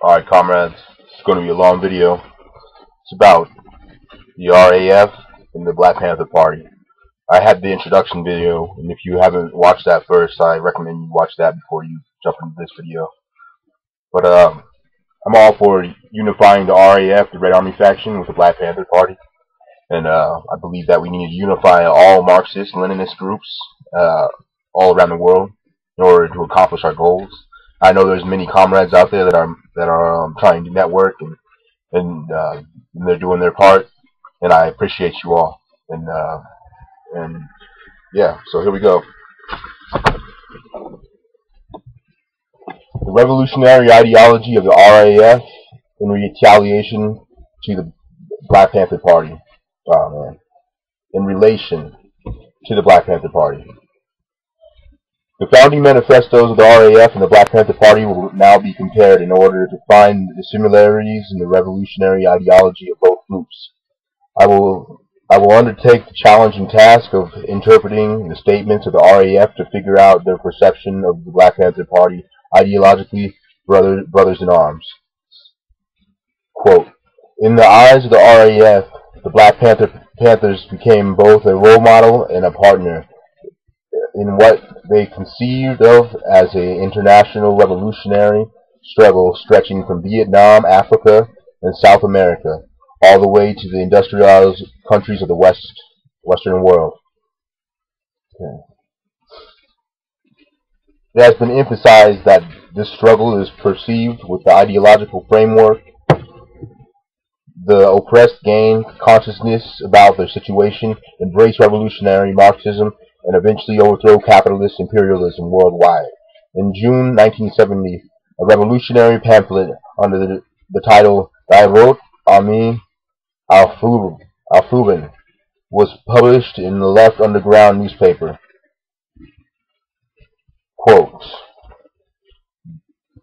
Alright, comrades, it's going to be a long video. It's about the RAF and the Black Panther Party. I had the introduction video, and if you haven't watched that first, I recommend you watch that before you jump into this video. But I'm all for unifying the RAF, the Red Army faction, with the Black Panther Party. And I believe that we need to unify all Marxist, Leninist groups all around the world in order to accomplish our goals. I know there's many comrades out there that are trying to network and they're doing their part, and I appreciate you all. And yeah, so here we go. The revolutionary ideology of the RAF in retaliation to the Black Panther Party. Oh man, in relation to the Black Panther Party. The founding manifestos of the RAF and the Black Panther Party will now be compared in order to find the similarities in the revolutionary ideology of both groups. I will undertake the challenging task of interpreting the statements of the RAF to figure out their perception of the Black Panther Party ideologically, brothers in arms. Quote, in the eyes of the RAF, the Black Panthers became both a role model and a partner in what they conceived of as an international revolutionary struggle stretching from Vietnam, Africa, and South America, all the way to the industrialized countries of the Western world. Okay. It has been emphasized that this struggle is perceived with the ideological framework. The oppressed gain consciousness about their situation, embrace revolutionary Marxism, and eventually overthrow capitalist imperialism worldwide. In June 1970, a revolutionary pamphlet under the title Die Rot Army Aufrufen was published in the Left Underground newspaper. Quote,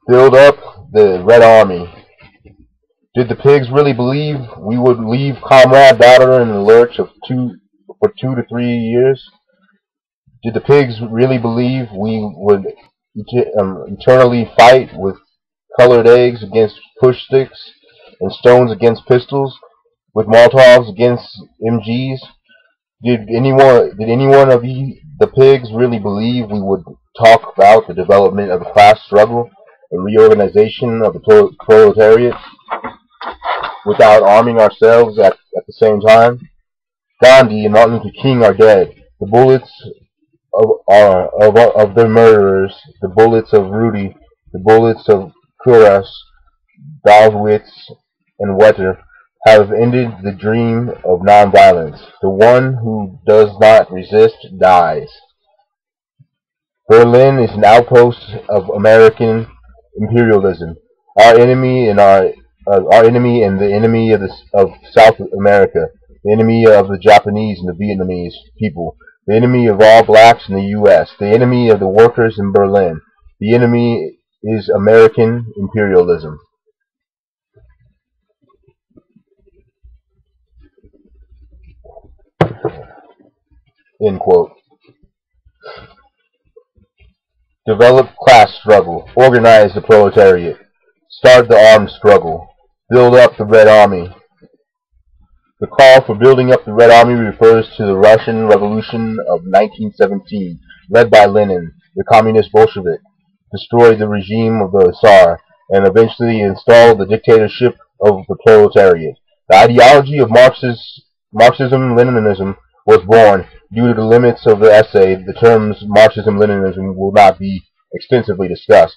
build up the Red Army. Did the pigs really believe we would leave Comrade Batter in the lurch for 2 to 3 years? Did the pigs really believe we would eternally fight with colored eggs against push sticks and stones against pistols, with Molotovs against MGs? Did any one of the pigs really believe we would talk about the development of the class struggle and reorganization of the proletariat without arming ourselves at the same time? Gandhi and Martin Luther King are dead. The bullets of their murderers, the bullets of Rudy, the bullets of Kuras, Dahlwitz, and Wetter have ended the dream of nonviolence. The one who does not resist dies. Berlin is an outpost of American imperialism. Our enemy and the enemy of South America, the enemy of the Japanese and the Vietnamese people, the enemy of all blacks in the U.S., the enemy of the workers in Berlin. The enemy is American imperialism. End quote. Develop class struggle. Organize the proletariat. Start the armed struggle. Build up the Red Army. The call for building up the Red Army refers to the Russian Revolution of 1917, led by Lenin, the communist Bolshevik, destroyed the regime of the Tsar, and eventually installed the dictatorship of the proletariat. The ideology of Marxism-Leninism was born. Due to the limits of the essay, the terms Marxism-Leninism will not be extensively discussed.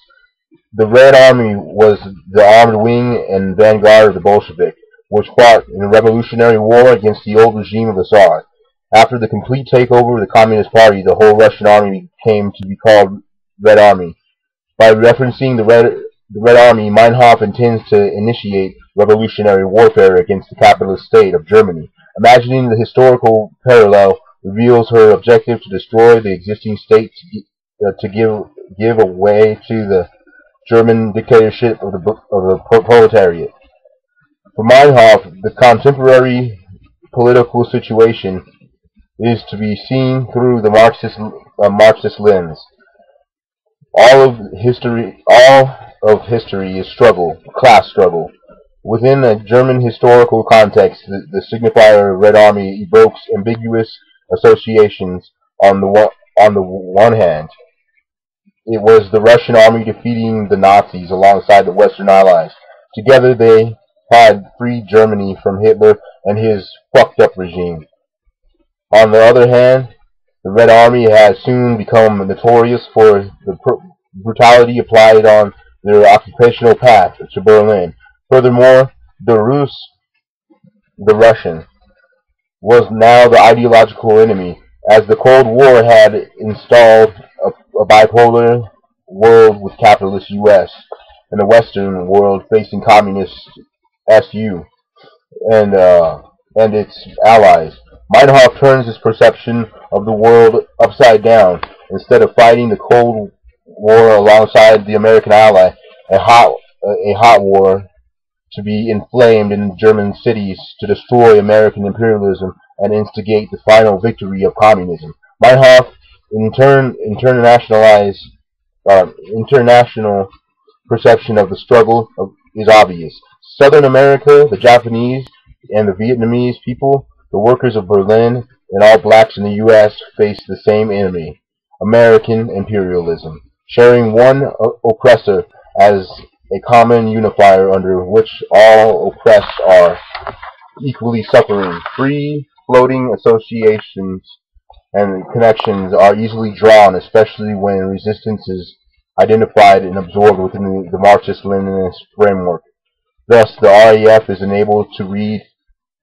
The Red Army was the armed wing and vanguard of the Bolshevik, which fought in a revolutionary war against the old regime of the Tsar. After the complete takeover of the Communist Party, the whole Russian army came to be called Red Army. By referencing the Red Army, Meinhof intends to initiate revolutionary warfare against the capitalist state of Germany. Imagining the historical parallel reveals her objective to destroy the existing state to give way to the German dictatorship of the proletariat. For Meinhof, the contemporary political situation is to be seen through the Marxist lens. All of history is struggle, class struggle. Within a German historical context, the signifier Red Army evokes ambiguous associations. On the one hand, it was the Russian army defeating the Nazis alongside the Western Allies. Together they had freed Germany from Hitler and his fucked up regime. On the other hand, the Red Army had soon become notorious for the brutality applied on their occupational path to Berlin. Furthermore, the Russian, was now the ideological enemy, as the Cold War had installed a bipolar world with capitalist U.S. and the Western world facing communist SU and its allies. Meinhof turns his perception of the world upside down. Instead of fighting the Cold War alongside the American ally, a hot war to be inflamed in German cities to destroy American imperialism and instigate the final victory of communism. Meinhof, international perception of the struggle is obvious. Southern America, the Japanese, and the Vietnamese people, the workers of Berlin, and all blacks in the U.S. face the same enemy, American imperialism, sharing one oppressor as a common unifier under which all oppressed are equally suffering. Free floating associations and connections are easily drawn, especially when resistance is identified and absorbed within the Marxist-Leninist framework. Thus, the RAF is enabled to read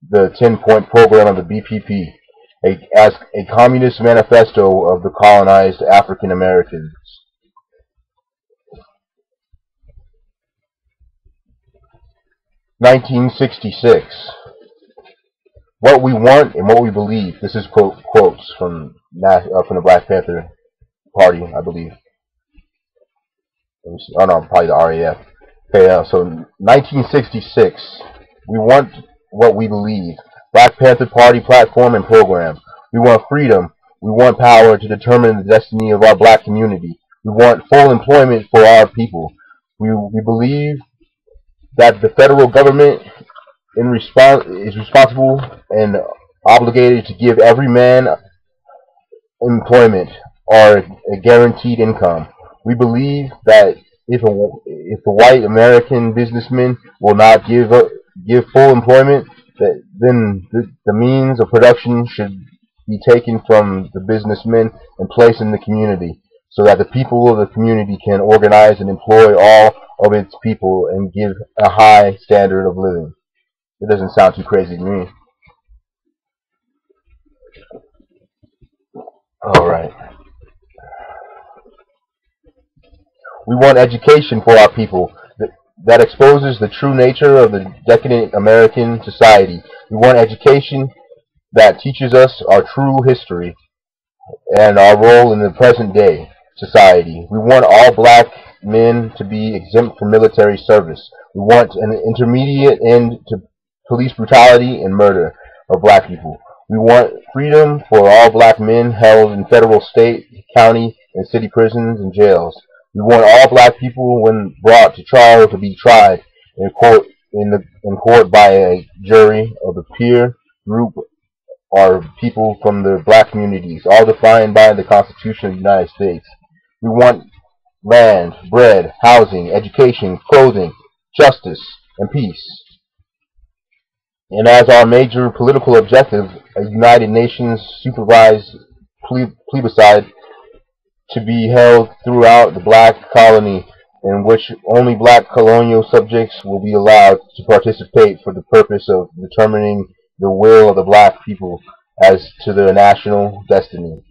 the 10-point program of the BPP as a communist manifesto of the colonized African Americans. 1966. What we want and what we believe. This is quotes from the Black Panther Party, I believe. Oh no, probably the RAF. Okay, so 1966. We want what we believe. Black Panther Party platform and program. We want freedom. We want power to determine the destiny of our black community. We want full employment for our people. We believe that the federal government is responsible and obligated to give every man employment or a guaranteed income. We believe that if the white American businessmen will not give full employment, then the means of production should be taken from the businessmen and placed in the community, so that the people of the community can organize and employ all of its people and give a high standard of living. It doesn't sound too crazy to me. Alright. We want education for our people that exposes the true nature of the decadent American society. We want education that teaches us our true history and our role in the present day society. We want all black men to be exempt from military service. We want an intermediate end to police brutality and murder of black people. We want freedom for all black men held in federal, state, county, and city prisons and jails. We want all black people, when brought to trial, to be tried in court by a jury of the peer group or people from the black communities, all defined by the Constitution of the United States. We want land, bread, housing, education, clothing, justice, and peace. And as our major political objective, a United Nations supervised plebiscite to be held throughout the black colony, in which only black colonial subjects will be allowed to participate for the purpose of determining the will of the black people as to their national destiny.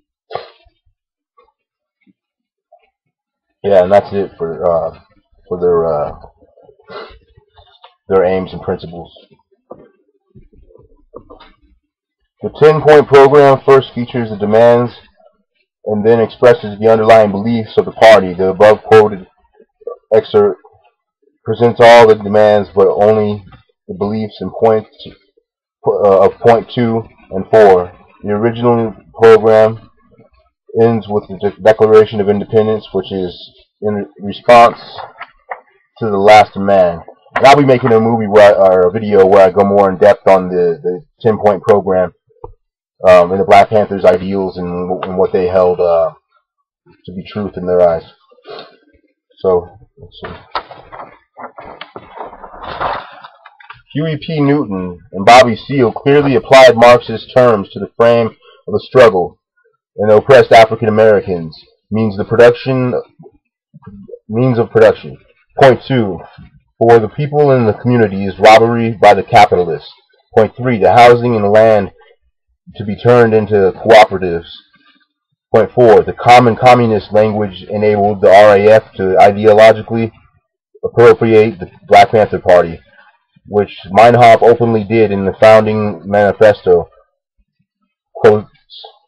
Yeah, and that's it for their aims and principles. The 10-point program first features the demands and then expresses the underlying beliefs of the party. The above quoted excerpt presents all the demands but only the beliefs in point 2 and 4. The original program ends with the Declaration of Independence, which is in response to the last man. And I'll be making a movie or a video where I go more in depth on the 10-point program and the Black Panthers' ideals and what they held to be truth in their eyes. So, let's see. Huey P. Newton and Bobby Seale clearly applied Marxist terms to the frame of the struggle and the oppressed African Americans means of production. Point 2. For the people in the community is robbery by the capitalists. Point 3. The housing and the land to be turned into cooperatives. Point 4. The common communist language enabled the RAF to ideologically appropriate the Black Panther Party, which Meinhof openly did in the founding manifesto, quotes,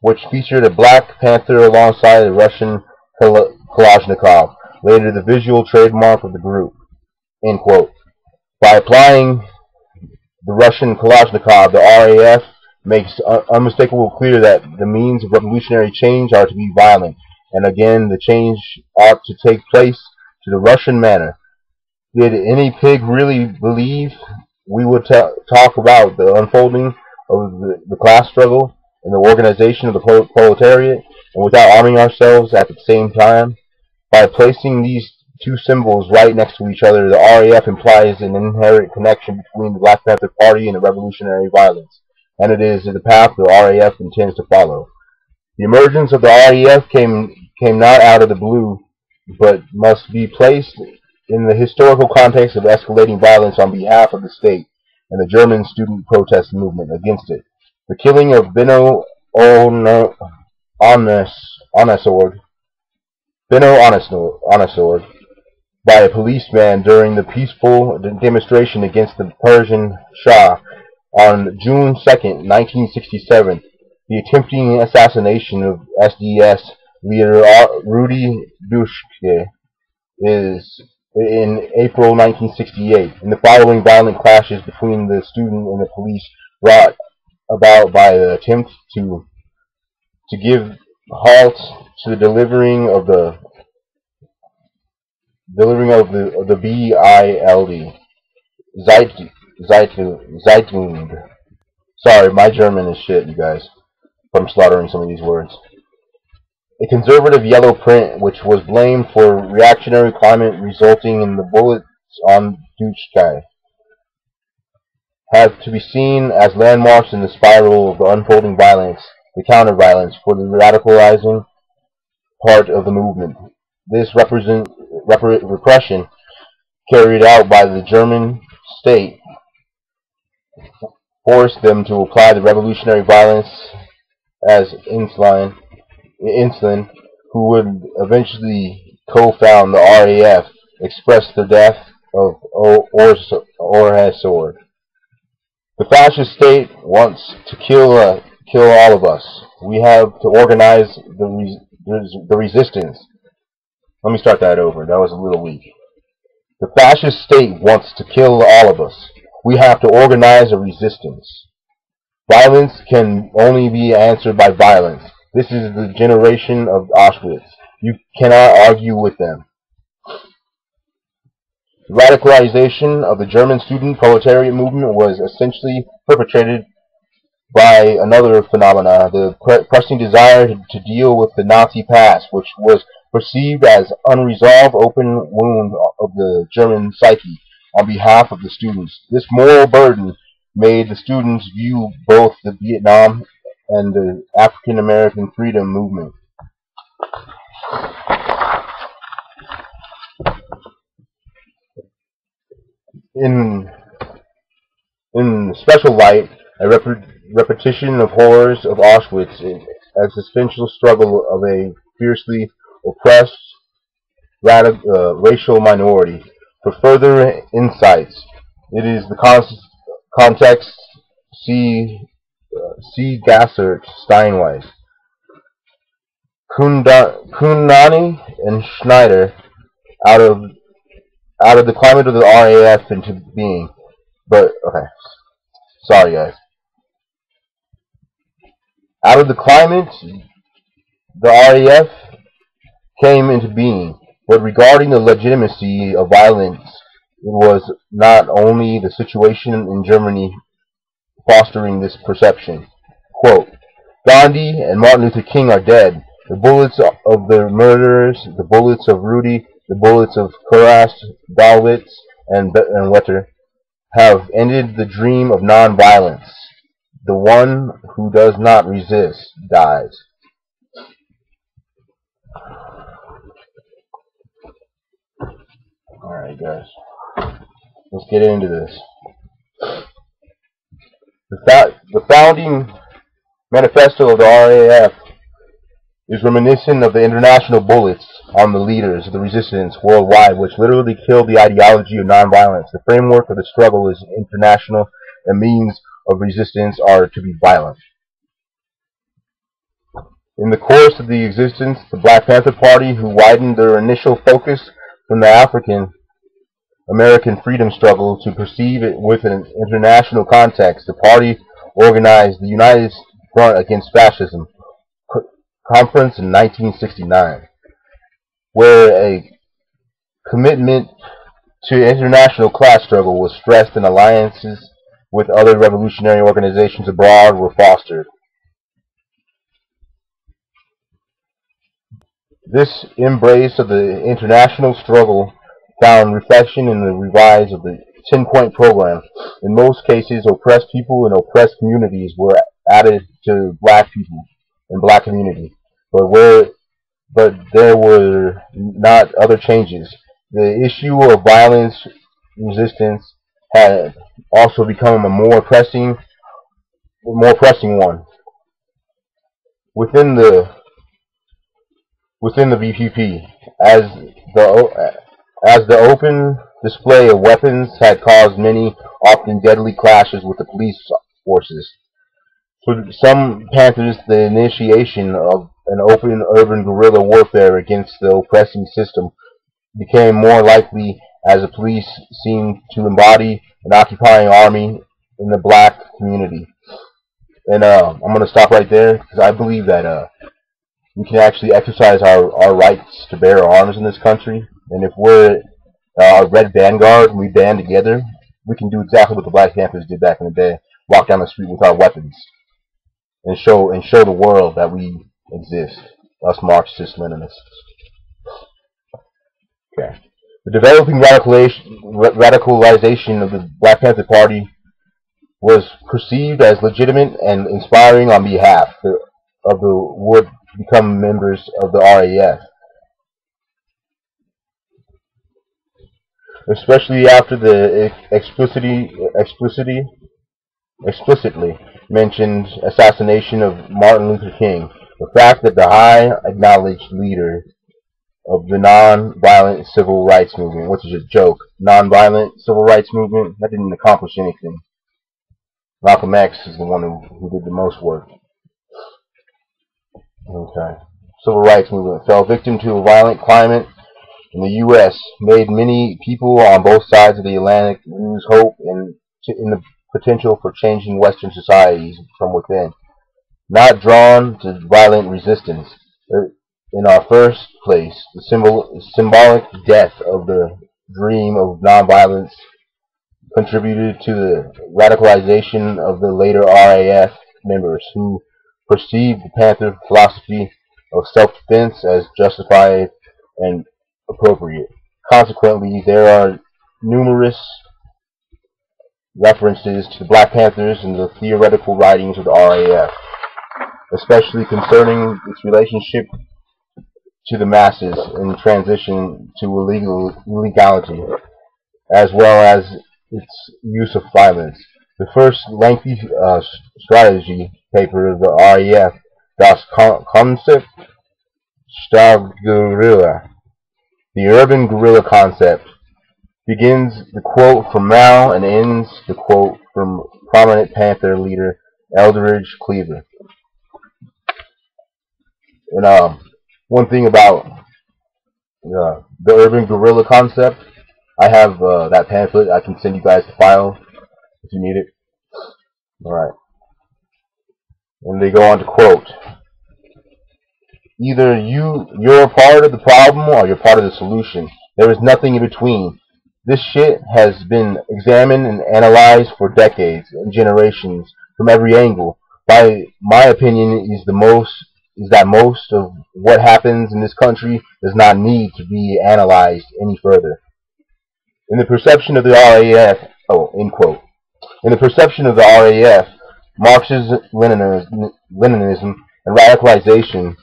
which featured a Black Panther alongside a Russian Kalashnikov, later the visual trademark of the group, end quote. By applying the Russian Kalashnikov, the RAF makes unmistakable clear that the means of revolutionary change are to be violent, and again the change ought to take place to the Russian manner. Did any pig really believe we would talk about the unfolding of the class struggle and the organization of the proletariat, and without arming ourselves at the same time? By placing these two symbols right next to each other, the RAF implies an inherent connection between the Black Panther Party and the revolutionary violence, and it is the path the RAF intends to follow. The emergence of the RAF came not out of the blue, but must be placed in the historical context of escalating violence on behalf of the state and the German student protest movement against it. The killing of Benno Onesword by a policeman during the peaceful demonstration against the Persian Shah on June 2nd, 1967, the attempting assassination of SDS leader Rudy Duschke is in April 1968, and the following violent clashes between the student and the police brought about by the attempt to give halt to the delivering of the BILD Zeitung. Sorry, my German is shit, you guys, from slaughtering some of these words. A conservative yellow print which was blamed for reactionary climate resulting in the bullets on Duschke have to be seen as landmarks in the spiral of the unfolding violence, the counter-violence for the radicalizing part of the movement. This repression carried out by the German state forced them to apply the revolutionary violence as Inslan, who would eventually co-found the RAF, expressed the death of Onesword. The fascist state wants to kill all of us. We have to organize the resistance. Let me start that over. That was a little weak. The fascist state wants to kill all of us. We have to organize a resistance. Violence can only be answered by violence. This is the generation of Auschwitz. You cannot argue with them. The radicalization of the German student proletariat movement was essentially perpetrated by another phenomena, the pressing desire to deal with the Nazi past, which was perceived as unresolved open wound of the German psyche on behalf of the students. This moral burden made the students view both the Vietnam and the African American freedom movement in special light. A repetition of horrors of Auschwitz, an existential struggle of a fiercely oppressed racial minority. For further insights, it is the context. See Gassert, Steinweiss, Kunani, and Schneider out of the climate of the RAF into being. But okay, sorry guys. Out of the climate, the RAF came into being. But regarding the legitimacy of violence, it was not only the situation in Germany fostering this perception. Quote, Gandhi and Martin Luther King are dead. The bullets of the murderers, the bullets of Rudy, the bullets of Kuras, Dalwitz, and Wetter have ended the dream of nonviolence. The one who does not resist dies. Alright guys, let's get into this. The founding manifesto of the RAF is reminiscent of the international bullets on the leaders of the resistance worldwide, which literally killed the ideology of nonviolence. The framework of the struggle is international, and means of resistance are to be violent. In the course of the existence, the Black Panther Party, who widened their initial focus from the African American freedom struggle to perceive it with an international context, the party organized the United Front Against Fascism conference in 1969, where a commitment to international class struggle was stressed and alliances with other revolutionary organizations abroad were fostered. This embrace of the international struggle found reflection in the revise of the 10-point program. In most cases, oppressed people and oppressed communities were added to black people and black community, but there were not other changes. The issue of violence resistance had also become a more pressing one within the VPP, as the open display of weapons had caused many, often deadly clashes with the police forces. For some Panthers, the initiation of an open urban guerrilla warfare against the oppressing system became more likely as the police seemed to embody an occupying army in the black community. And I'm going to stop right there, because I believe that we can actually exercise our rights to bear arms in this country. And if we're a Red Vanguard and we band together, we can do exactly what the Black Panthers did back in the day: walk down the street with our weapons and show the world that we exist, us Marxist-Leninists. Okay. The developing radicalization of the Black Panther Party was perceived as legitimate and inspiring on behalf of the would become members of the RAF, especially after the explicitly mentioned assassination of Martin Luther King. The fact that the high acknowledged leader of the non-violent civil rights movement, which is a joke, non-violent civil rights movement, that didn't accomplish anything. Malcolm X is the one who did the most work. Okay. Civil rights movement fell victim to a violent climate in the U.S., made many people on both sides of the Atlantic lose hope in the potential for changing Western societies from within. Not drawn to violent resistance. In our first place, the symbolic death of the dream of nonviolence contributed to the radicalization of the later RAF members, who perceived the Panther philosophy of self-defense as justified and appropriate. Consequently, there are numerous references to the Black Panthers in the theoretical writings of the RAF, especially concerning its relationship to the masses in transition to illegality, as well as its use of violence. The first lengthy strategy paper of the RAF, Das Konzept Stadtguerilla, the urban guerrilla concept, begins the quote from Mao and ends the quote from prominent Panther leader Eldridge Cleaver. And one thing about the urban guerrilla concept, I have that pamphlet. I can send you guys the file if you need it. Alright. And they go on to quote, Either you're a part of the problem or you're part of the solution. There is nothing in between. This shit has been examined and analyzed for decades and generations from every angle. By my opinion is that most of what happens in this country does not need to be analyzed any further. In the perception of the RAF, end quote. In the perception of the RAF, Marxism, Leninism, and radicalization,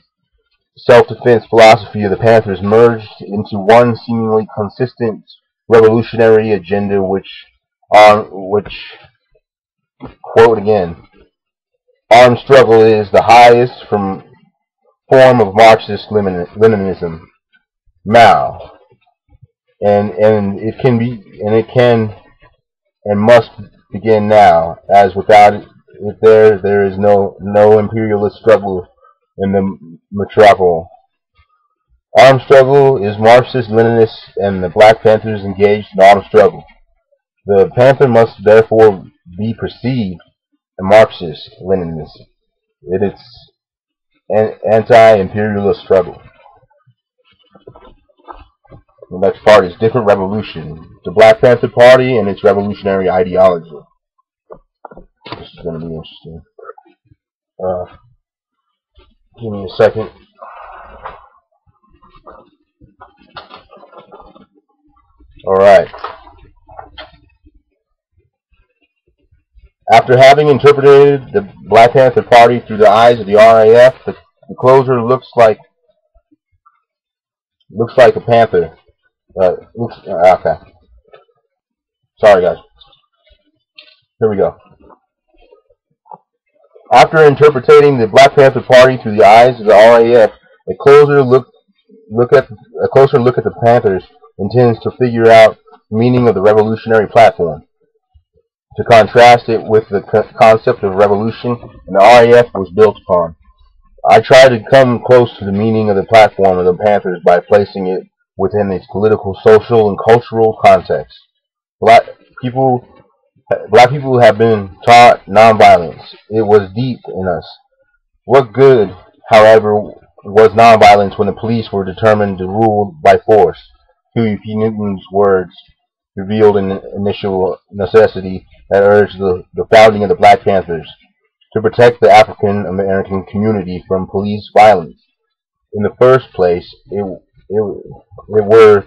self-defense philosophy of the Panthers merged into one seemingly consistent revolutionary agenda, which, quote again, armed struggle is the highest form of Marxist Leninism. Mao, and it can and must begin now, as without it there is no imperialist struggle in the metropolis. Armed struggle is Marxist-Leninist, and the Black Panthers engaged in armed struggle. The Panther must therefore be perceived as Marxist-Leninist. It is an anti-imperialist struggle. The next part is different revolution. The Black Panther Party and its revolutionary ideology. This is going to be interesting. Give me a second. Alright. After having interpreted the Black Panther Party through the eyes of the RAF, the closer looks like a panther. Okay. Sorry, guys. Here we go. After interpreting the Black Panther Party through the eyes of the RAF, a closer look at the Panthers intends to figure out the meaning of the revolutionary platform. To contrast it with the concept of revolution and the RAF was built upon. I try to come close to the meaning of the platform of the Panthers by placing it within its political, social, and cultural context. Black people have been taught nonviolence. It was deep in us. What good, however, was nonviolence when the police were determined to rule by force? Huey P. Newton's words revealed an initial necessity that urged the founding of the Black Panthers to protect the African American community from police violence. In the first place, it were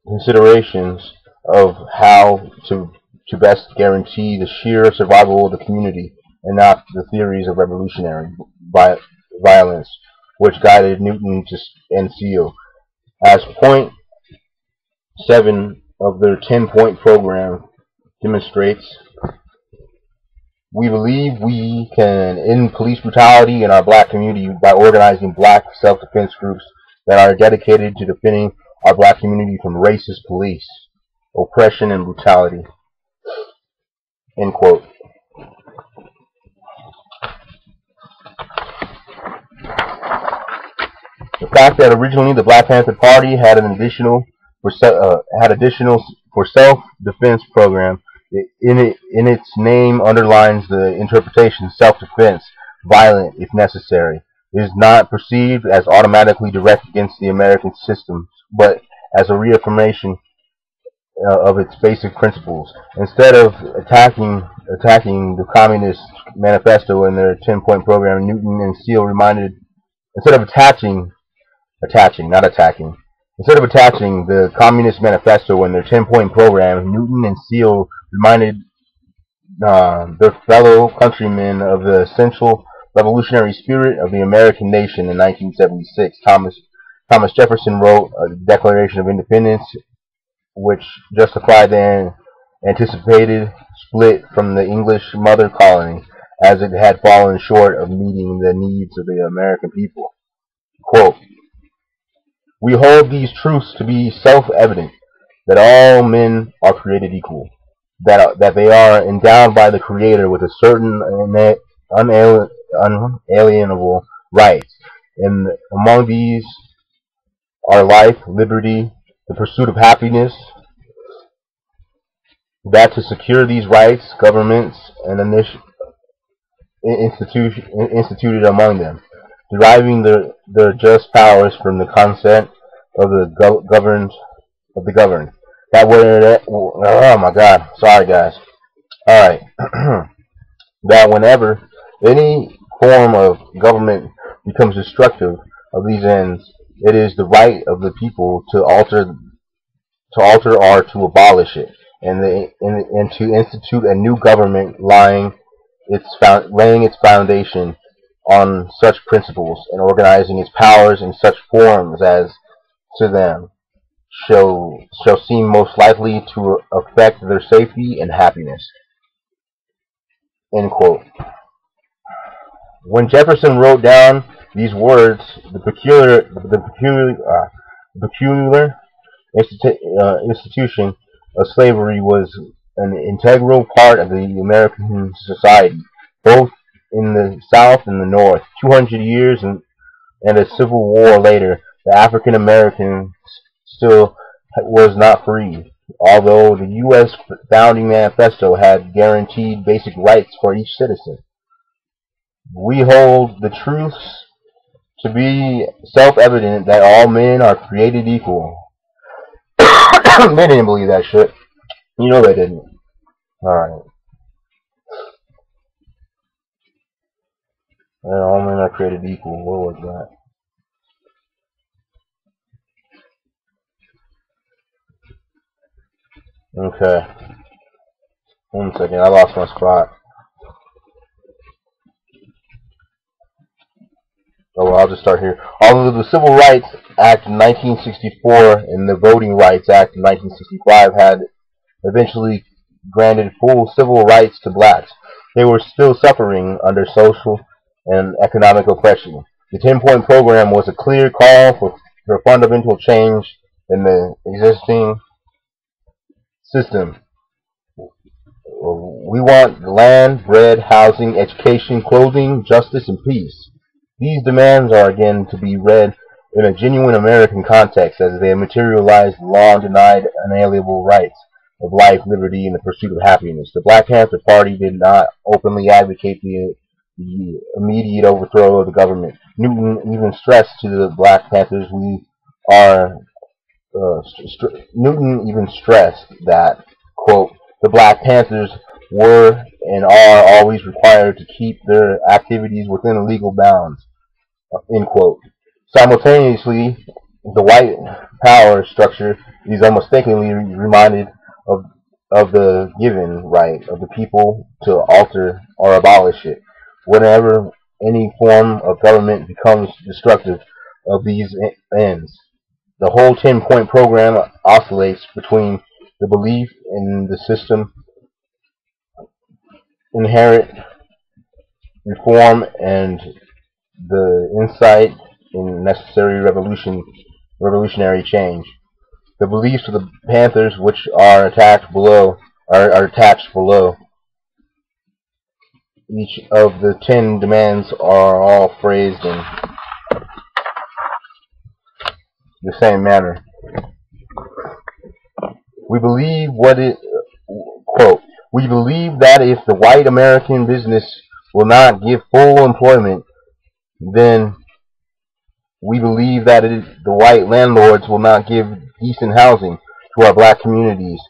considerations of how to best guarantee the sheer survival of the community, and not the theories of revolutionary violence which guided Newton and Seal. As point 7 of their 10-point program demonstrates, we believe we can end police brutality in our black community by organizing black self-defense groups that are dedicated to defending our black community from racist police, oppression, and brutality. End quote. The fact that originally the Black Panther Party had an additional for self-defense program in its name underlines the interpretation self-defense, violent if necessary. It is not perceived as automatically direct against the American system, but as a reaffirmation of its basic principles. Instead of attacking the Communist Manifesto in their 10-point program, Newton and Seal reminded, instead of attaching the Communist Manifesto in their 10-point program, Newton and Seal reminded their fellow countrymen of the essential revolutionary spirit of the American nation. In 1976, Thomas Jefferson wrote a Declaration of Independence, which justified the anticipated split from the English mother colony, as it had fallen short of meeting the needs of the American people. Quote, "We hold these truths to be self-evident, that all men are created equal, that they are endowed by the Creator with a certain unalienable rights, and among these are life, liberty, the pursuit of happiness, that to secure these rights, governments and instituted among them, deriving their just powers from the consent of the governed. That word, oh my God, sorry guys. All right, that whenever any form of government becomes destructive of these ends, it is the right of the people to alter or to abolish it, and to institute a new government laying its foundation on such principles and organizing its powers in such forms as to them shall seem most likely to affect their safety and happiness. End quote. When Jefferson wrote down these words, the peculiar institution of slavery was an integral part of the American society, both in the South and the North. 200 years and a civil war later, the African American still was not free, although the U.S. Founding Manifesto had guaranteed basic rights for each citizen. We hold the truths to be self-evident that all men are created equal. They didn't believe that shit. You know they didn't. Alright. All men are created equal. What was that? Okay. 1 second. I lost my spot. Oh, well, I'll just start here. Although the Civil Rights Act of 1964 and the Voting Rights Act of 1965 had eventually granted full civil rights to blacks, they were still suffering under social and economic oppression. The 10-point program was a clear call for fundamental change in the existing system. We want land, bread, housing, education, clothing, justice, and peace. These demands are again to be read in a genuine American context as they materialize the long-denied unalienable rights of life, liberty, and the pursuit of happiness. The Black Panther Party did not openly advocate the immediate overthrow of the government. Newton even stressed to the Black Panthers Newton even stressed that, quote, the Black Panthers were and are always required to keep their activities within legal bounds, end quote. Simultaneously, the white power structure is unmistakably reminded of the given right of the people to alter or abolish it whenever any form of government becomes destructive of these ends. The whole 10-point program oscillates between the belief in the system, inherent reform, and the insight in necessary revolutionary change. The beliefs of the Panthers, which are attached below. Each of the 10 demands are all phrased in the same manner. We believe quote, we believe that if the white American business will not give full employment, then we believe that the white landlords will not give decent housing to our black communities,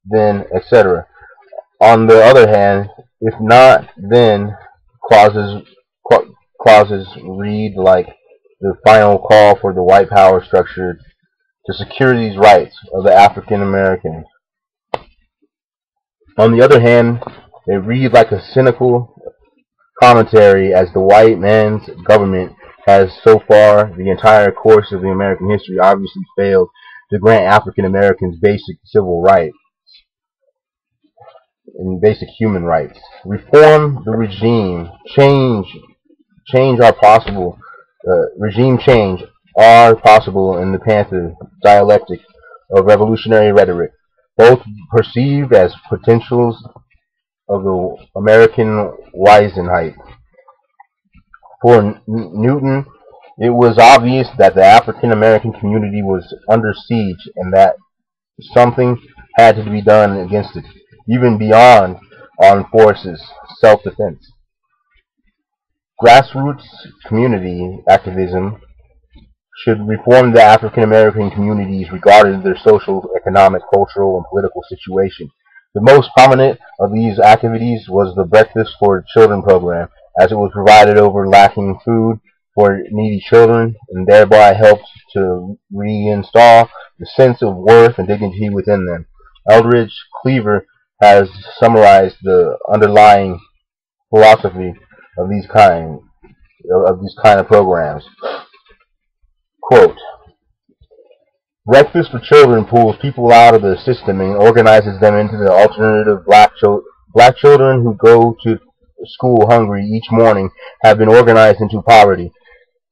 then etc. On the other hand, if not, then clauses read like the final call for the white power structure to secure these rights of the African Americans. On the other hand, they read like a cynical commentary as the white man's government has so far the entire course of the American history obviously failed to grant African Americans basic civil rights and basic human rights. Reform the regime, change are possible. Regime change are possible in the Panther dialectic of revolutionary rhetoric, both perceived as potentials of the American Wisenheit. For Newton, it was obvious that the African American community was under siege and that something had to be done against it, even beyond armed forces, self-defense. Grassroots community activism should reform the African American communities regarding their social, economic, cultural, and political situation. The most prominent of these activities was the Breakfast for Children program, as it was provided over lacking food for needy children and thereby helped to reinstall the sense of worth and dignity within them. Eldridge Cleaver has summarized the underlying philosophy of these kind of programs. Quote, Breakfast for Children pulls people out of the system and organizes them into the alternative. Black children who go to school hungry each morning have been organized into poverty,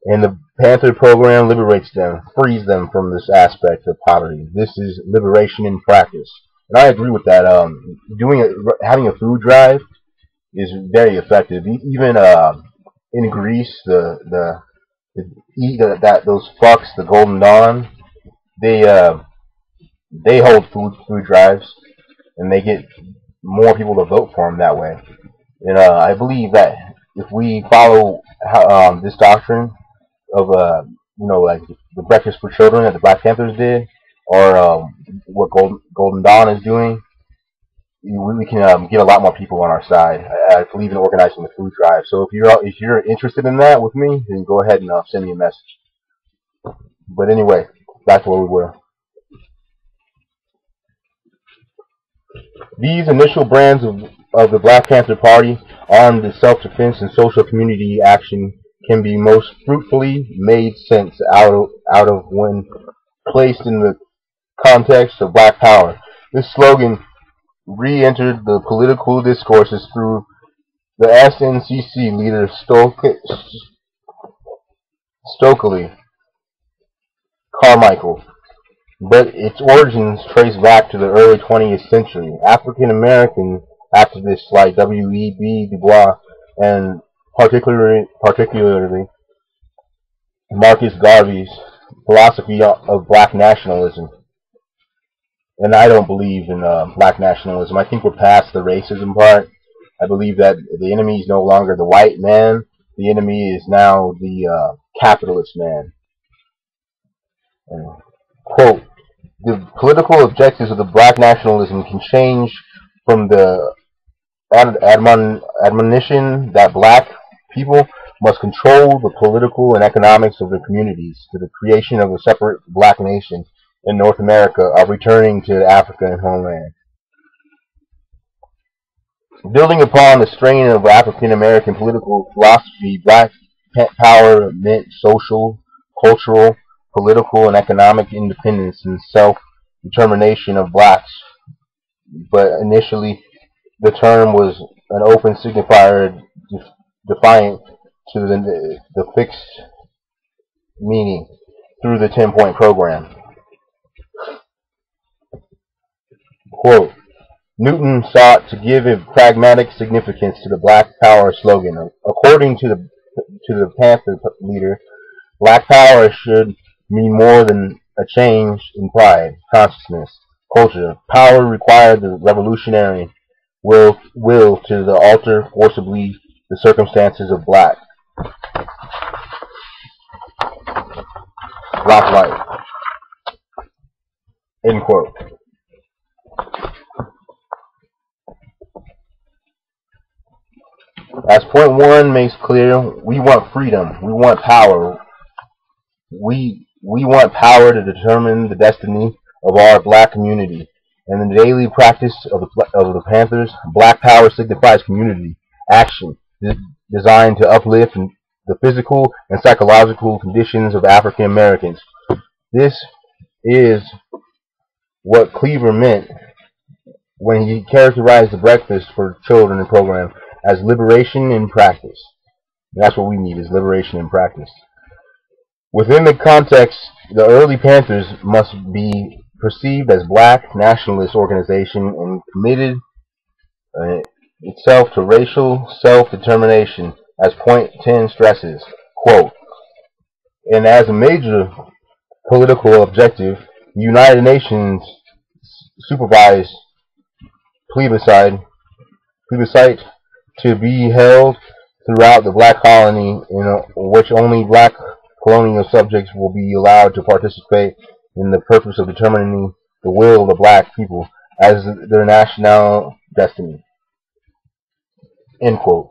and the Panther program liberates them, frees them from this aspect of poverty. This is liberation in practice. And I agree with that. Having a food drive is very effective. Even in Greece, those fucks, the Golden Dawn, they hold food drives, and they get more people to vote for them that way. And I believe that if we follow this doctrine of like the Breakfast for Children that the Black Panthers did, or what Golden Dawn is doing, we can get a lot more people on our side. I believe in organizing the food drive. So if you're interested in that with me, then go ahead and send me a message. But anyway, back to where we were. These initial brands of the Black Panther Party, armed with self-defense and social community action, can be most fruitfully made sense out of when placed in the context of Black Power. This slogan re-entered the political discourses through the SNCC leader Stokely Carmichael, but its origins trace back to the early 20th century. African American activists like W.E.B. Du Bois and particularly Marcus Garvey's philosophy of black nationalism. And I don't believe in black nationalism. I think we're past the racism part. I believe that the enemy is no longer the white man. The enemy is now the capitalist man. Quote, the political objectives of the black nationalism can change from the admonition that black people must control the political and economics of their communities to the creation of a separate black nation in North America of returning to Africa and homeland. Building upon the strain of African American political philosophy, Black Power meant social, cultural, political, and economic independence and self-determination of blacks. But initially, the term was an open signifier defiant to the fixed meaning through the 10-point program. Quote, Newton sought to give a pragmatic significance to the Black Power slogan. According to the Panther leader, Black Power should mean more than a change in pride, consciousness, culture. Power required the revolutionary will to alter forcibly the circumstances of black life. End quote. As point one makes clear, we want freedom. We want power. We want power to determine the destiny of our black community. And in the daily practice of the Panthers, black power signifies community action designed to uplift the physical and psychological conditions of African Americans. This is what Cleaver meant when he characterized the Breakfast for Children program as liberation in practice. And that's what we need, is liberation in practice. Within the context, the early Panthers must be perceived as black nationalist organization and committed itself to racial self-determination, as point 10 stresses. Quote, and as a major political objective, the United Nations supervised plebiscite to be held throughout the black colony, in which only black colonial subjects will be allowed to participate in the purpose of determining the will of the black people as their national destiny. End quote.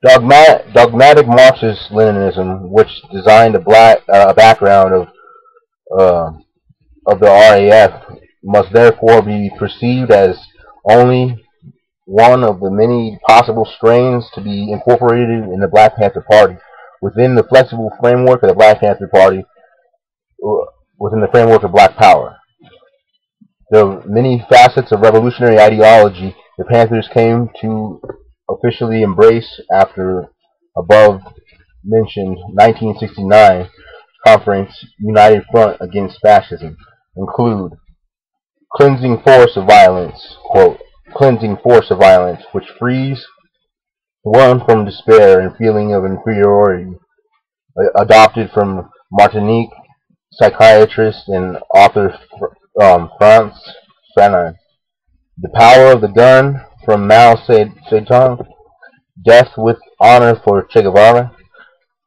Dogmatic Marxist-Leninism, which designed a background of the RAF, must therefore be perceived as only one of the many possible strains to be incorporated in the Black Panther Party within the flexible framework of the Black Panther Party, within the framework of Black Power. The many facets of revolutionary ideology the Panthers came to officially embrace after above-mentioned 1969 Conference United Front Against Fascism include cleansing force of violence, quote, cleansing force of violence, which frees one from despair and feeling of inferiority, adopted from Martinique psychiatrist and author Frantz Fanon. The power of the gun from Mao Zedong, death with honor for Che Guevara,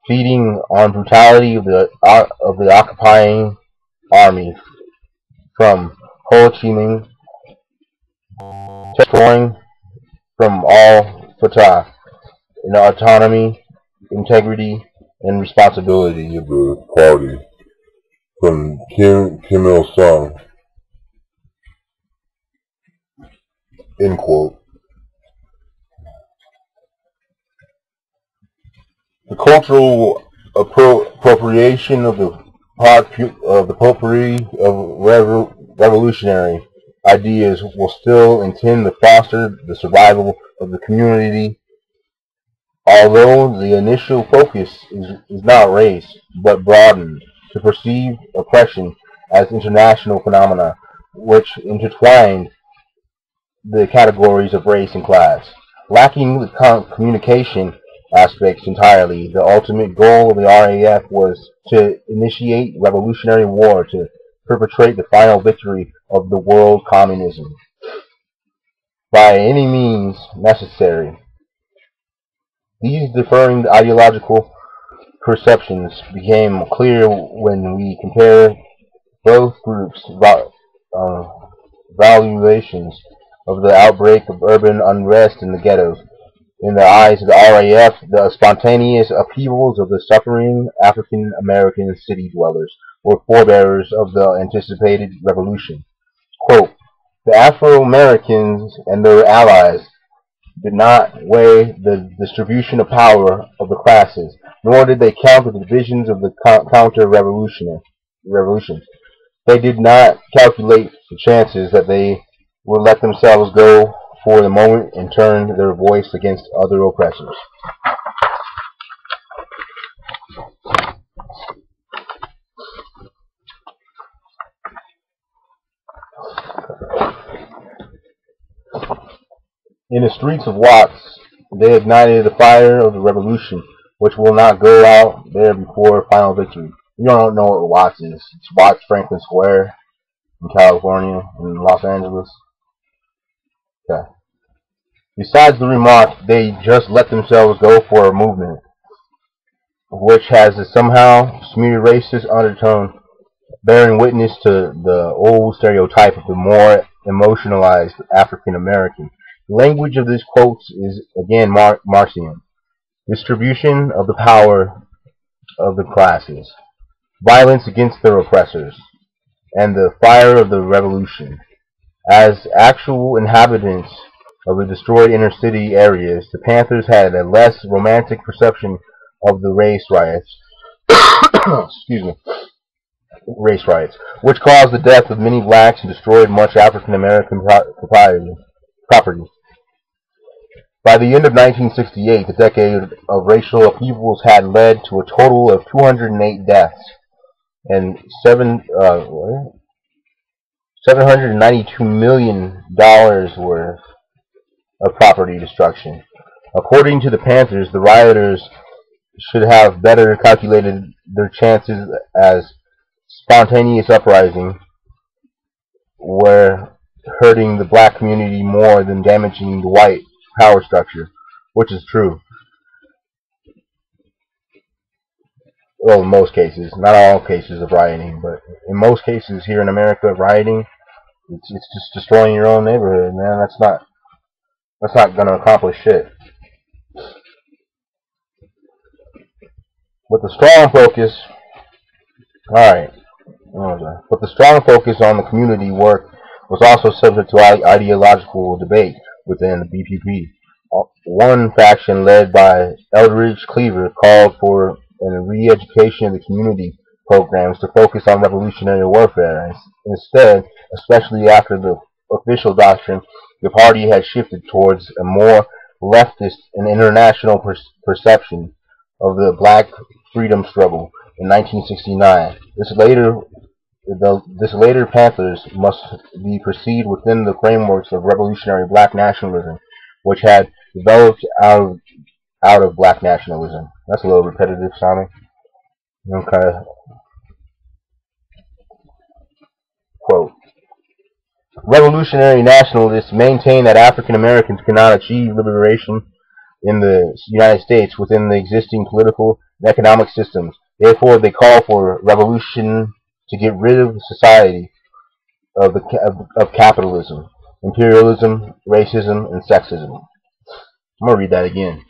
feeding on brutality of the occupying army from Ho Chi Minh, destroying from all Fatah, in autonomy, integrity, and responsibility of the party from Kim Il-sung. End quote. The cultural appropriation of the potpourri of revolutionary ideas will still intend to foster the survival of the community, although the initial focus is not race, but broadened to perceive oppression as international phenomena, which intertwined the categories of race and class. Lacking the communication aspects entirely, the ultimate goal of the RAF was to initiate revolutionary war to perpetrate the final victory of the world communism by any means necessary. These differing ideological perceptions became clear when we compare both groups' valuations of the outbreak of urban unrest in the ghettos. In the eyes of the RAF, the spontaneous upheavals of the suffering African American city dwellers were forebearers of the anticipated revolution. Quote, the Afro-Americans and their allies did not weigh the distribution of power of the classes, nor did they count the divisions of the counter-revolution. They did not calculate the chances that they would let themselves go for the moment and turn their voice against other oppressors. In the streets of Watts, they ignited the fire of the revolution, which will not go out there before final victory. You don't know what Watts is. It's Watts Franklin Square in California, in Los Angeles. Okay. Besides the remark, they just let themselves go for a movement, which has a somehow smeared racist undertone, bearing witness to the old stereotype of the more emotionalized African American. The language of these quotes is again Marxian. Distribution of the power of the classes, violence against their oppressors, and the fire of the revolution. As actual inhabitants of the destroyed inner city areas, the Panthers had a less romantic perception of the race riots, race riots, which caused the death of many blacks and destroyed much African American property. By the end of 1968, the decade of racial upheavals had led to a total of 208 deaths and $792 million worth of property destruction. According to the Panthers, the rioters should have better calculated their chances, as spontaneous uprising were hurting the black community more than damaging the white power structure, which is true. well, in most cases, not all cases of rioting, but in most cases here in America, rioting, it's just destroying your own neighborhood, man. That's not gonna accomplish shit. With a strong focus, all right. But the strong focus on the community work was also subject to ideological debate within the BPP. One faction, led by Eldridge Cleaver, called for a re-education of the community programs to focus on revolutionary warfare. Instead, especially after the official doctrine, the party had shifted towards a more leftist and international perception of the black freedom struggle in 1969. This later Panthers must be perceived within the frameworks of revolutionary black nationalism, which had developed out of black nationalism. That's a little repetitive sounding. Okay. Quote. Revolutionary nationalists maintain that African Americans cannot achieve liberation in the United States within the existing political and economic systems. Therefore, they call for revolution to get rid of society of capitalism, imperialism, racism, and sexism. I'm going to read that again.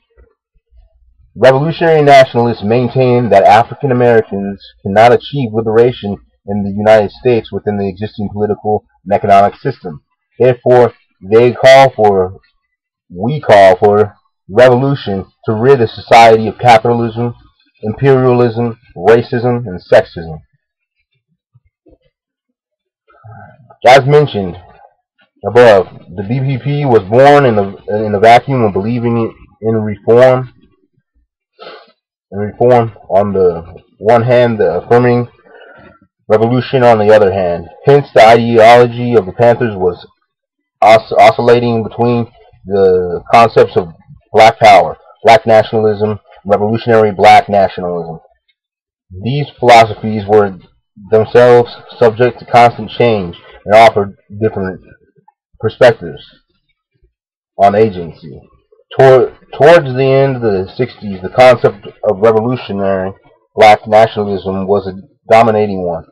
Revolutionary nationalists maintain that African Americans cannot achieve liberation in the United States within the existing political and economic system. Therefore, we call for revolution to rid the society of capitalism, imperialism, racism, and sexism. As mentioned above, the BPP was born in the vacuum of believing in reform. On the one hand, the affirming revolution on the other hand. Hence, the ideology of the Panthers was oscillating between the concepts of black power, black nationalism, revolutionary black nationalism. These philosophies were themselves subject to constant change and offered different perspectives on agency. Towards the end of the 60s, the concept of revolutionary black nationalism was a dominating one.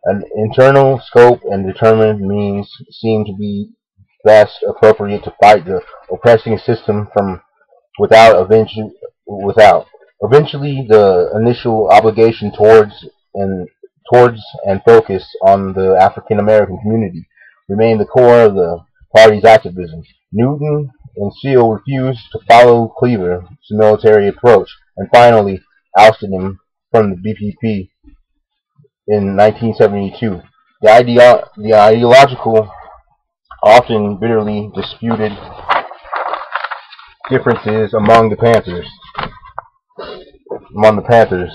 An internal scope and determined means seemed to be best appropriate to fight the oppressing system from without. Eventually, the initial obligation towards and focus on the African American community remained the core of the party's activism. Newton and Seal refused to follow Cleaver's military approach and finally ousted him from the BPP in 1972. The ideological, often bitterly disputed differences among the Panthers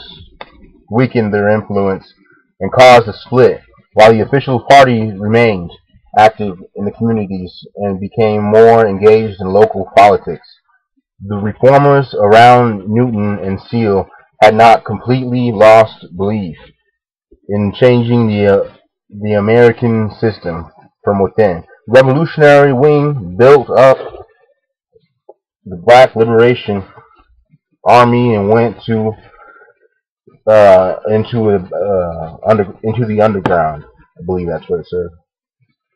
weakened their influence and caused a split, while the official party remained active in the communities and became more engaged in local politics. The reformers around Newton and Seal had not completely lost belief in changing the American system from within. The revolutionary wing built up the Black Liberation Army and went into the underground. I believe that's what it said.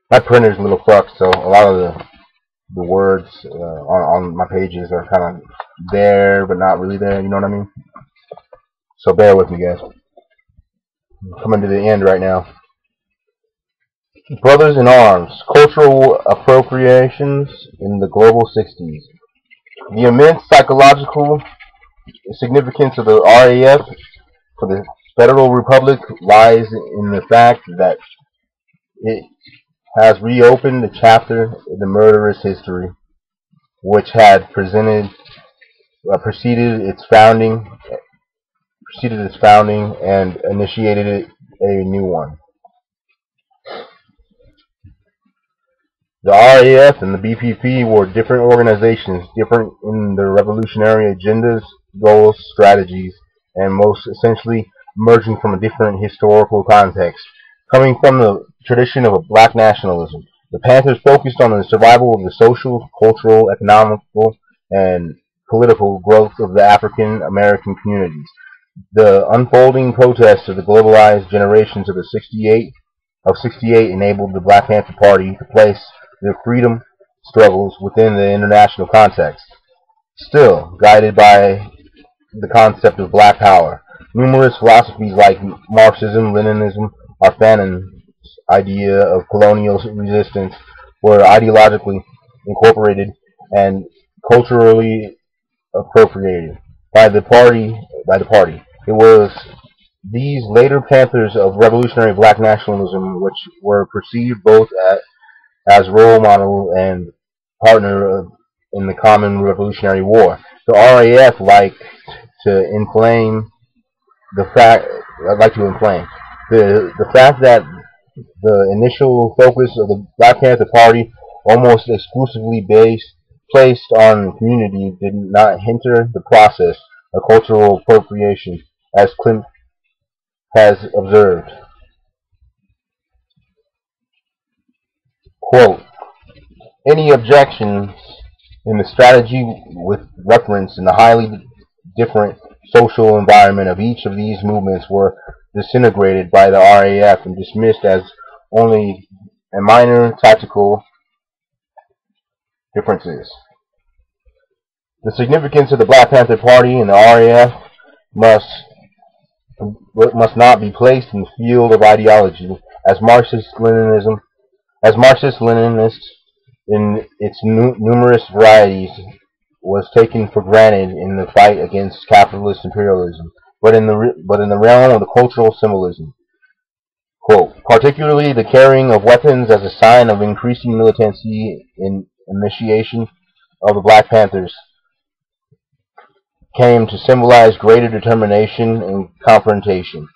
My printer's a little fucked, so a lot of the words on my pages are kind of there, but not really there. You know what I mean? So bear with me, guys. I'm coming to the end right now. Brothers in Arms: Cultural Appropriations in the Global 60s. The immense psychological significance of the RAF for the Federal Republic lies in the fact that it has reopened a chapter in the murderous history which had preceded its founding and initiated a new one. The RAF and the BPP were different organizations, different in their revolutionary agendas, goals, strategies, and most essentially emerging from a different historical context. Coming from the tradition of black nationalism, the Panthers focused on the survival of the social, cultural, economical, and political growth of the African American communities. The unfolding protests of the globalized generations of '68 enabled the Black Panther Party to place their freedom struggles within the international context. Still, guided by the concept of black power, numerous philosophies like Marxism, Leninism, or Fanon's idea of colonial resistance were ideologically incorporated and culturally appropriated by the party. It was these later Panthers of revolutionary black nationalism which were perceived both as role model and partner in the common revolutionary war. The RAF to inflame the fact. I'd like to inflame the fact that the initial focus of the Black Panther Party, almost exclusively placed on community, did not hinder the process of cultural appropriation, as Klimt has observed. Quote, any objections in the strategy with reference in the highly different social environment of each of these movements were disintegrated by the RAF and dismissed as only a minor tactical differences. The significance of the Black Panther Party and the RAF must not be placed in the field of ideology as Marxist-Leninist in its numerous varieties was taken for granted in the fight against capitalist imperialism, but in the realm of the cultural symbolism. Quote, particularly the carrying of weapons as a sign of increasing militancy in initiation of the Black Panthers came to symbolize greater determination and confrontation.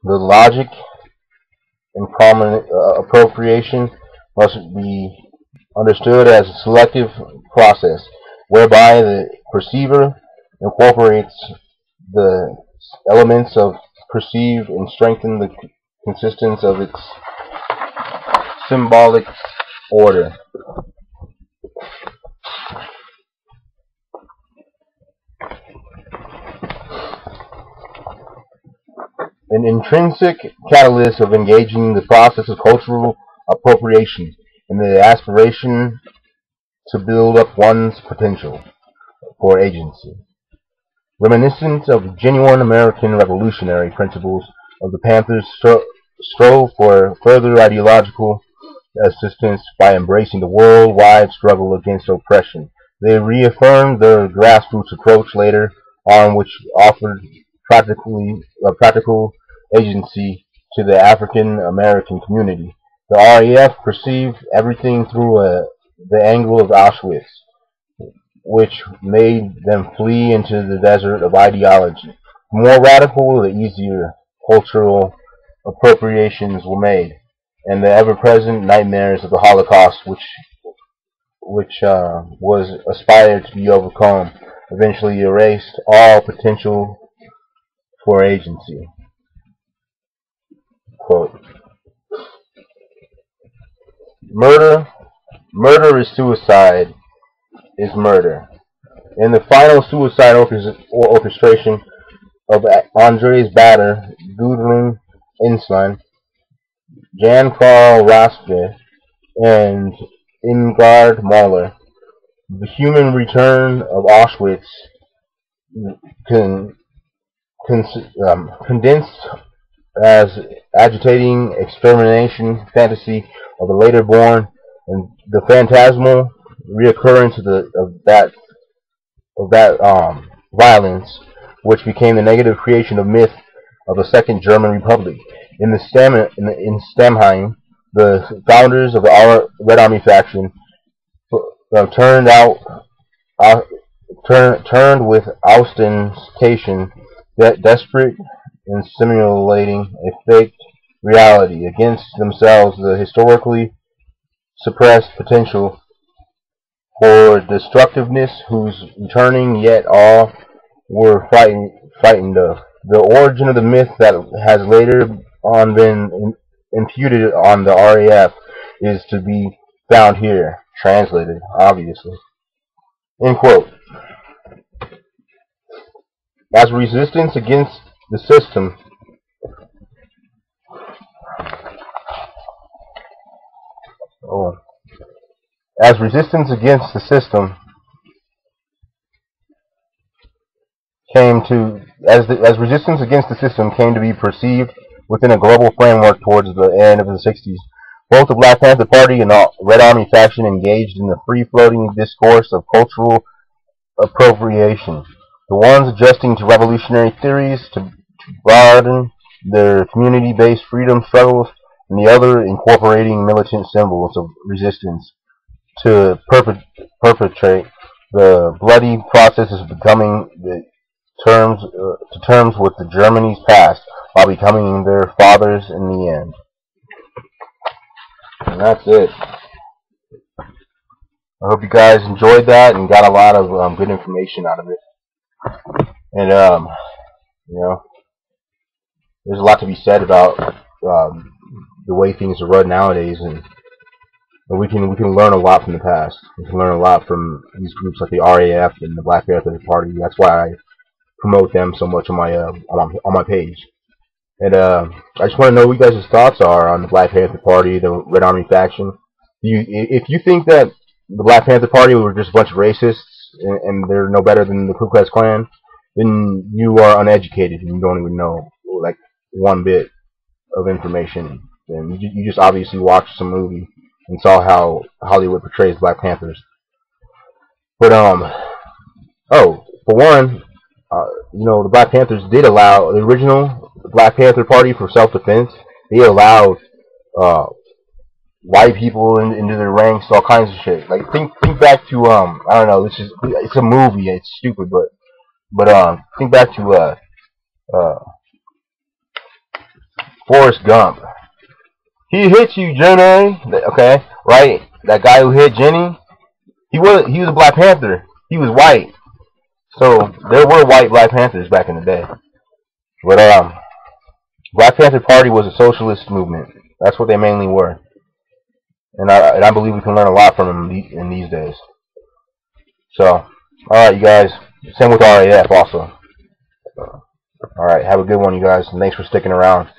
The logic and prominent appropriation must be understood as a selective process whereby the perceiver incorporates the elements of perceive and strengthen the consistence of its symbolic order. An intrinsic catalyst of engaging the process of cultural appropriation and the aspiration to build up one's potential for agency. Reminiscent of genuine American revolutionary principles of the Panthers strove for further ideological assistance by embracing the worldwide struggle against oppression. They reaffirmed their grassroots approach later on, which offered practical agency to the African American community. The RAF perceived everything through the angle of Auschwitz, which made them flee into the desert of ideology. The more radical, the easier cultural appropriations were made, and the ever-present nightmares of the Holocaust, which was aspired to be overcome, eventually erased all potential for agency. Quote, Murder is suicide is murder. In the final suicide orchestration of Andres Bader, Gudrun Ensslin, Jan Karl Raspe, and Ingard Mahler, the human return of Auschwitz condensed as agitating extermination fantasy of the later born, and the phantasmal reoccurrence of that violence, which became the negative creation of myth of the Second German Republic. In Stamheim, the founders of the Red Army faction turned with ostentation, desperate in simulating a faked reality against themselves, the historically suppressed potential for destructiveness whose returning yet all were frightened of. The origin of the myth that has later on been imputed on the RAF is to be found here, translated, obviously. End quote. As resistance against the system oh, as resistance against the system as resistance against the system came to be perceived within a global framework towards the end of the 60s. Both the Black Panther Party and the Red Army faction engaged in the free-floating discourse of cultural appropriation, the ones adjusting to revolutionary theories to broaden their community-based freedom struggles, and the other incorporating militant symbols of resistance to perpetrate the bloody process of becoming to terms with the Germany's past while becoming their fathers in the end. And that's it. I hope you guys enjoyed that and got a lot of good information out of it. And you know, there's a lot to be said about the way things are run nowadays, and we can learn a lot from the past. We can learn a lot from these groups like the RAF and the Black Panther Party. That's why I promote them so much on my page. And I just want to know what you guys' thoughts are on the Black Panther Party, the Red Army faction. If you think that the Black Panther Party were just a bunch of racists and they're no better than the Ku Klux Klan, then you are uneducated and you don't even know like one bit of information. And you just obviously watched some movie and saw how Hollywood portrays Black Panthers. But for one, the Black Panthers did allow the original Black Panther Party for self-defense. They allowed white people into their ranks, all kinds of shit. Like think back to I don't know. It's a movie. It's stupid, but think back to Forrest Gump. He hit you, Jenny. Okay, right? That guy who hit Jenny, he was a Black Panther. He was white. So there were white Black Panthers back in the day. But Black Panther Party was a socialist movement. That's what they mainly were. And I believe we can learn a lot from them in these days. So, alright, you guys. Same with RAF also. Alright, have a good one, you guys. And thanks for sticking around.